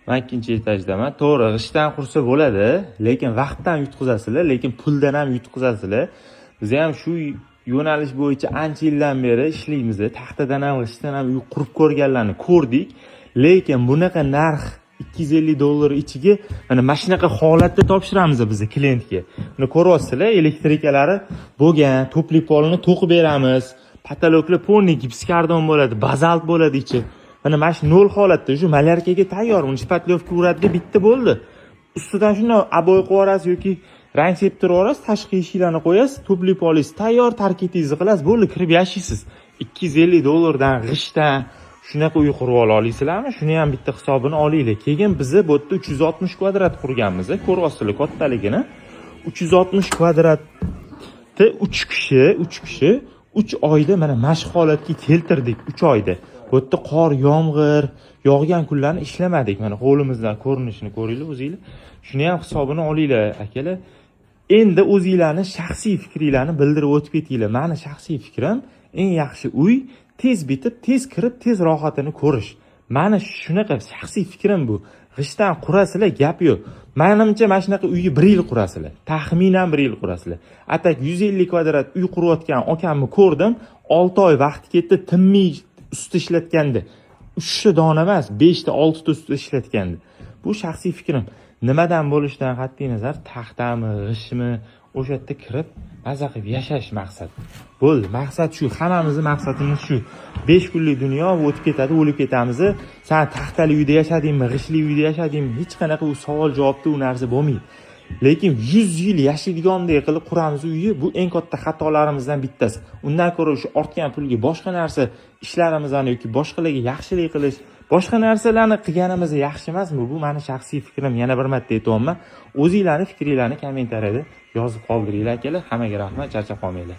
Men ikkinchi etajdaman. To'g'ri, g'ishdan qursa bo'ladi, lekin vaqtdan yutqazasizlar, lekin puldan ham yutqazasizlar. Biz ham shu yo'nalish bo'yicha ancha yildan beri ishlaymiz. Taxtadan ham, g'ishdan ham uy qurib ko'rganlarni ko'rdik, lekin bunaqa narx $250 ichiga mana shunaqa holatda topshiramiz biz klientga. Buni ko'ryapsizlar, elektrikalari bo'lgan, to'pli polni to'qib beramiz. Patologlar polni gips kardon bo'ladi, bazalt bo'ladi ichi. Mana shu nol holatda, shu malyarkaga tayyor, uni shpatlyovka uradi, bitta bo'ldi. Ustidan shuni aboy qo'yasiz yoki rang sepib turasiz, tashqi eshiklarni qo'yasiz, to'pli polis tayyor, tarkitingizni qilasiz, bo'ldi, kirib yashaysiz. $250 dan g'ishdan shunaqa uy qurib olasizlarmi? Shuni ham bitta hisobini olinglar. Keyin bizni bu yerda 360 kvadrat qurganmiz, ko'ryapsizlar kattaligini. 360 kvadratda 3 kishi 3 oyda mana shu holatga keltirdik, 3 oyda. Bu yerda qor, yomg'ir yog'gan kunlarni ishlamadik. Mana qo'limizdan ko'rinishini ko'ringlar o'zingizlar. Shuni ham hisobini olinglar, akalar. Endi o'zingizlarning shaxsiy fikringizni bildirib o'tib ketinglar. Meni shaxsiy fikrim, eng yaxshi uy tez bitib, tez kirib, tez rohatini ko'rish. Meni shunaqa shaxsiy fikrim bu. G'ishdan qurasizlar, gap yo'q. Menimcha mana shunaqa uyni 1 yil qurasizlar. Taxminan 1 yil qurasizlar. Atak 150 kvadrat uy qurayotgan akamni ko'rdim. 6 oy vaqt ketdi, tinmay ustida ishlatganda. 3 ta dona emas, 5 ta, 6 ta ustida ishlatganda. Bu shaxsiy fikrim. Nimadan bo'lishidan qat'iy nazar, taxtami, g'ishmi, o'sha yerda kirib maza qilib yashash maqsad. Bo'ldi, maqsad shu, hammamizning maqsadimiz shu. 5 kunlik dunyo o'tib ketadi, o'lib ketamiz. Sen taxtali uyda yashadingmi, g'ishli uyda yashadingmi, hech qanaqa u savol-javobda u narsa bo'lmaydi. Lekin 100 yil yashaydigandek qilib quramiz uyni, bu eng katta xatolarimizdan bittasi. Undan ko'ra shu ortgan pulga boshqa narsa ishlarimizni yoki boshqalarga yaxshilik qilish, boshqa narsalarni qilganimiz yaxshi emasmi? Bu meni shaxsiy fikrim. Yana bir marta aytayapman. O'zingizlarning fikringizni kommentariyada yozib qoldiringlar akalar. Hammaga rahmat, charchab qolmanglar.